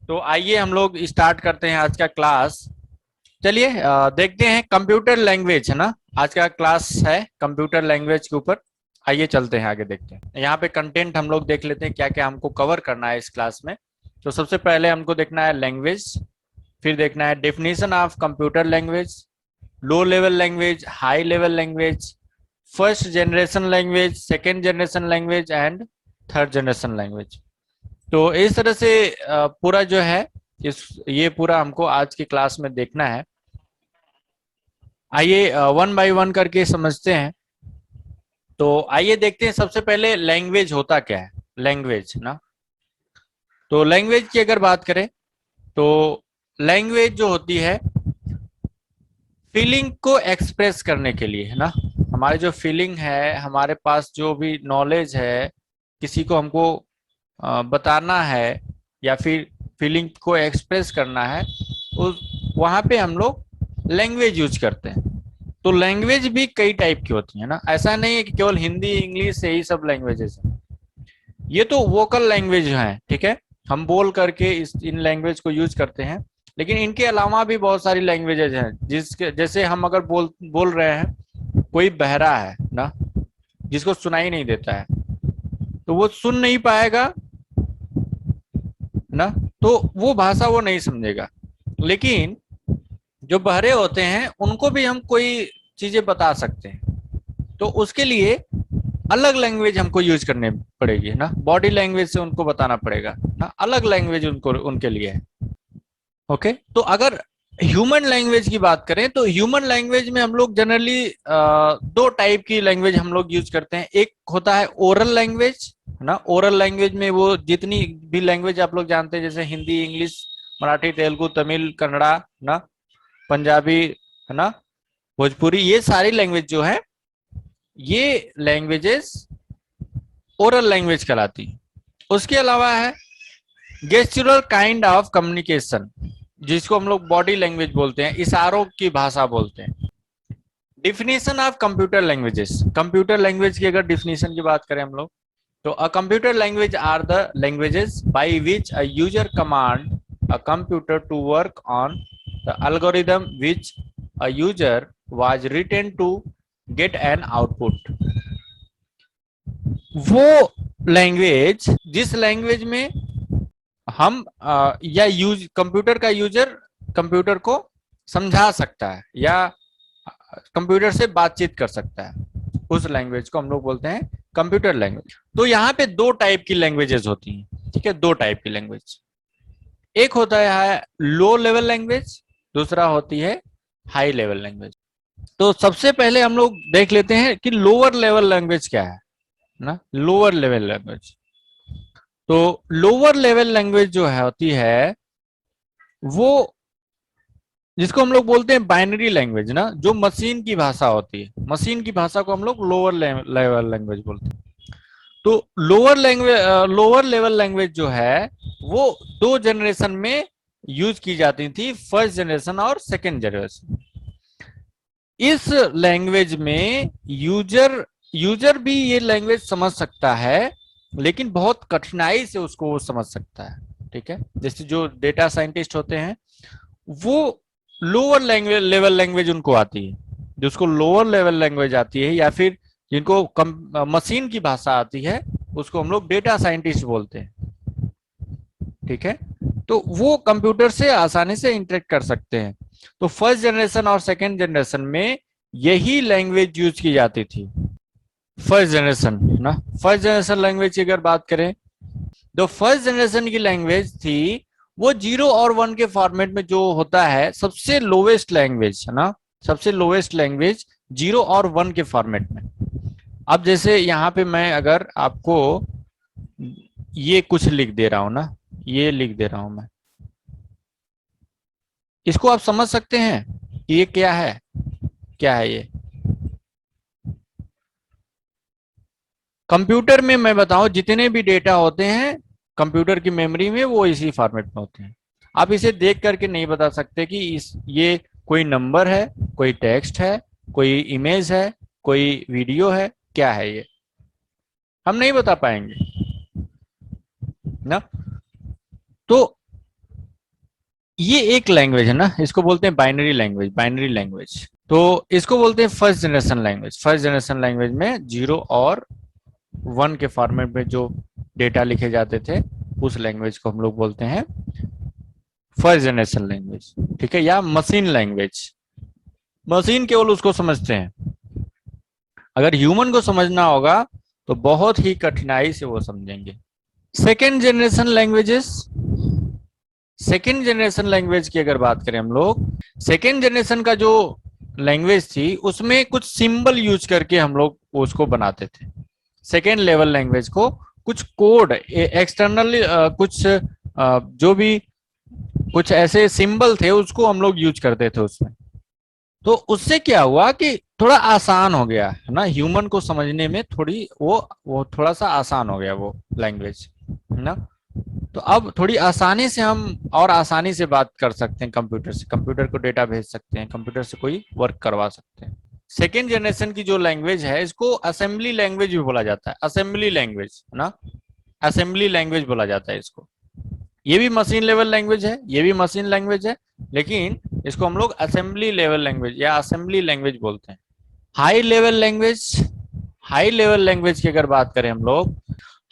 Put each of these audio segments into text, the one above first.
तो आइए हम लोग स्टार्ट करते हैं आज का क्लास। चलिए देखते हैं कंप्यूटर लैंग्वेज है ना। आज का क्लास है कंप्यूटर लैंग्वेज के ऊपर। आइए चलते हैं आगे देखते हैं। यहाँ पे कंटेंट हम लोग देख लेते हैं क्या क्या हमको कवर करना है इस क्लास में। तो सबसे पहले हमको देखना है लैंग्वेज, फिर देखना है definition of computer language, low level language, high level language, first generation language, second generation language and third generation language. तो इस तरह से पूरा जो है इस ये पूरा हमको आज की क्लास में देखना है। आइए वन बाय वन करके समझते हैं। तो आइए देखते हैं सबसे पहले लैंग्वेज होता क्या है। लैंग्वेज ना, तो लैंग्वेज की अगर बात करें तो लैंग्वेज जो होती है फीलिंग को एक्सप्रेस करने के लिए है ना। हमारी जो फीलिंग है, हमारे पास जो भी नॉलेज है, किसी को हमको बताना है या फिर फीलिंग को एक्सप्रेस करना है, उस वहाँ पे हम लोग लैंग्वेज यूज करते हैं। तो लैंग्वेज भी कई टाइप की होती है ना, ऐसा नहीं है कि केवल हिंदी इंग्लिश से ही सब लैंग्वेजेस हैं। ये तो वोकल लैंग्वेज है, ठीक है। हम बोल करके इन लैंग्वेज को यूज करते हैं, लेकिन इनके अलावा भी बहुत सारी लैंग्वेजेज हैं जिसके जैसे हम अगर बोल रहे हैं, कोई बहरा है ना, जिसको सुनाई नहीं देता है, तो वो सुन नहीं पाएगा ना, तो वो भाषा वो नहीं समझेगा। लेकिन जो बहरे होते हैं उनको भी हम कोई चीजें बता सकते हैं, तो उसके लिए अलग लैंग्वेज हमको यूज करनी पड़ेगी ना। बॉडी लैंग्वेज से उनको बताना पड़ेगा ना, अलग लैंग्वेज उनको उनके लिए है। ओके, तो अगर ह्यूमन लैंग्वेज की बात करें तो ह्यूमन लैंग्वेज में हम लोग जनरली दो टाइप की लैंग्वेज हम लोग यूज करते हैं। एक होता है ओरल लैंग्वेज है ना। ओरल लैंग्वेज में वो जितनी भी लैंग्वेज आप लोग जानते हैं, जैसे हिंदी, इंग्लिश, मराठी, तेलुगु, तमिल, कन्नड़ा ना, पंजाबी है ना, भोजपुरी, ये सारी लैंग्वेज जो है ये लैंग्वेजेस ओरल लैंग्वेज कहलाती है। उसके अलावा है गेस्चुरल काइंड ऑफ कम्युनिकेशन, जिसको हम लोग बॉडी लैंग्वेज बोलते हैं, इशारों की भाषा बोलते हैं। Definition of computer languages, computer language की अगर डिफिनेशन की बात करें हम लोग, तो a computer language are the languages by which a user command a computer to work on the algorithm which a user was written to get an output. वो language जिस लैंग्वेज में हम या यूज कंप्यूटर का user computer को समझा सकता है या कंप्यूटर से बातचीत कर सकता है, उस लैंग्वेज को हम लोग बोलते हैं कंप्यूटर लैंग्वेज। तो यहाँ पे दो टाइप की लैंग्वेजेस होती हैं, ठीक है, दो टाइप की लैंग्वेज। एक होता है लो लेवल लैंग्वेज, दूसरा होती है हाई लेवल लैंग्वेज। तो सबसे पहले हम लोग देख लेते हैं कि लोअर लेवल लैंग्वेज क्या है ना। लोअर लेवल लैंग्वेज, तो लोअर लेवल लैंग्वेज जो है होती है वो जिसको हम लोग बोलते हैं बाइनरी लैंग्वेज ना, जो मशीन की भाषा होती है, मशीन की भाषा को हम लोग लोअर लेवल लैंग्वेज बोलते हैं। तो लोअर लेवल लैंग्वेज जो है वो दो जनरेशन में यूज की जाती थी, फर्स्ट जनरेशन और सेकेंड जनरेशन। इस लैंग्वेज में यूजर यूजर भी ये लैंग्वेज समझ सकता है, लेकिन बहुत कठिनाई से उसको वो समझ सकता है, ठीक है। जैसे जो डेटा साइंटिस्ट होते हैं वो लोअर लैंग्वेज लेवल लैंग्वेज उनको आती है, जिसको लोअर लेवल लैंग्वेज आती है या फिर जिनको मशीन की भाषा आती है, उसको हम लोग डेटा साइंटिस्ट बोलते हैं, ठीक है। तो वो कंप्यूटर से आसानी से इंटरेक्ट कर सकते हैं। तो फर्स्ट जनरेशन और सेकेंड जनरेशन में यही लैंग्वेज यूज की जाती थी। फर्स्ट जनरेशन ना, फर्स्ट जनरेशन लैंग्वेज की अगर बात करें, जो फर्स्ट जनरेशन की लैंग्वेज थी वो 0 और 1 के फॉर्मेट में जो होता है, सबसे लोवेस्ट लैंग्वेज है ना, सबसे लोवेस्ट लैंग्वेज 0 और 1 के फॉर्मेट में। अब जैसे यहाँ पे मैं अगर आपको ये कुछ लिख दे रहा हूं ना, ये लिख दे रहा हूं मैं, इसको आप समझ सकते हैं कि ये क्या है, क्या है ये। कंप्यूटर में मैं बताऊं जितने भी डेटा होते हैं कंप्यूटर की मेमोरी में वो इसी फॉर्मेट में होते हैं। आप इसे देख करके नहीं बता सकते कि इस ये कोई नंबर है, कोई टेक्स्ट है, कोई इमेज है, कोई वीडियो है, क्या है ये, हम नहीं बता पाएंगे ना। तो ये एक लैंग्वेज है ना, इसको बोलते हैं बाइनरी लैंग्वेज, बाइनरी लैंग्वेज। तो इसको बोलते हैं first generation language. First generation language में 0 और 1 के फॉर्मेट में जो डेटा लिखे जाते थे उस लैंग्वेज को हम लोग बोलते हैं फर्स्ट जनरेशन लैंग्वेज, ठीक है, या मशीन लैंग्वेज। मशीन केवल उसको समझते हैं, अगर ह्यूमन को समझना होगा तो बहुत ही कठिनाई से वो समझेंगे। Second generation languages, second generation language की अगर बात करें हम लोग, सेकेंड जनरेशन का जो लैंग्वेज थी उसमें कुछ सिंबल यूज करके हम लोग उसको बनाते थे। सेकेंड लेवल लैंग्वेज को कुछ कोड एक्सटर्नली कुछ जो भी कुछ ऐसे सिंबल थे उसको हम लोग यूज करते थे उसमें। तो उससे क्या हुआ कि थोड़ा आसान हो गया है ना, ह्यूमन को समझने में थोड़ी वो थोड़ा सा आसान हो गया वो लैंग्वेज, है ना। तो अब थोड़ी आसानी से हम और आसानी से बात कर सकते हैं कंप्यूटर से, कंप्यूटर को डेटा भेज सकते हैं, कंप्यूटर से कोई वर्क करवा सकते हैं। सेकेंड जनरेशन की जो लैंग्वेज है इसको असेंबली लैंग्वेज भी बोला जाता है, असेंबली लैंग्वेज, है ना, असेंबली लैंग्वेज बोला जाता है इसको। ये भी मशीन लेवल लैंग्वेज है, ये भी मशीन लैंग्वेज है, लेकिन इसको हम लोग असेंबली लेवल लैंग्वेज या असेंबली लैंग्वेज बोलते हैं। High level language, high level language की अगर बात करें हम लोग,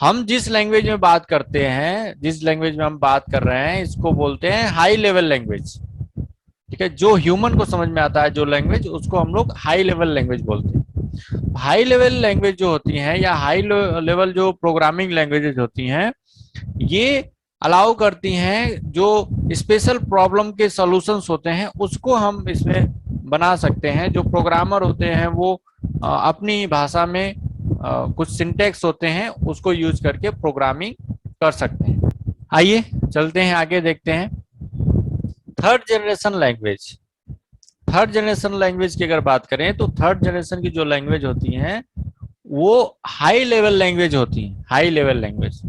हम जिस लैंग्वेज में बात करते हैं, जिस लैंग्वेज में हम बात कर रहे हैं इसको बोलते हैं हाई लेवल लैंग्वेज, ठीक है। जो ह्यूमन को समझ में आता है जो लैंग्वेज, उसको हम लोग हाई लेवल लैंग्वेज बोलते हैं। हाई लेवल लैंग्वेज जो होती हैं या हाई लेवल जो प्रोग्रामिंग लैंग्वेजेज होती हैं, ये अलाउ करती हैं जो स्पेशल प्रॉब्लम के सॉल्यूशंस होते हैं उसको हम इसमें बना सकते हैं। जो प्रोग्रामर होते हैं वो अपनी भाषा में कुछ सिंटेक्स होते हैं उसको यूज करके प्रोग्रामिंग कर सकते हैं। आइए चलते हैं आगे, देखते हैं third generation language. Third generation language की अगर बात करें तो थर्ड जनरेशन की जो लैंग्वेज होती हैं वो हाई लेवल लैंग्वेज होती हैं, हाई लेवल लैंग्वेज।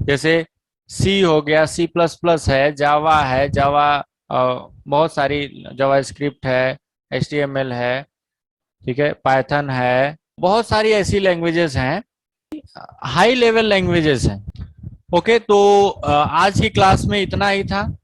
जैसे सी हो गया, सी प्लस प्लस है, जावा है, जावा बहुत सारी, जावा स्क्रिप्ट है, HTML है, ठीक है, पाइथन है, बहुत सारी ऐसी लैंग्वेजेस हैं, हाई लेवल लैंग्वेजेस हैं। ओके, तो आज की क्लास में इतना ही था।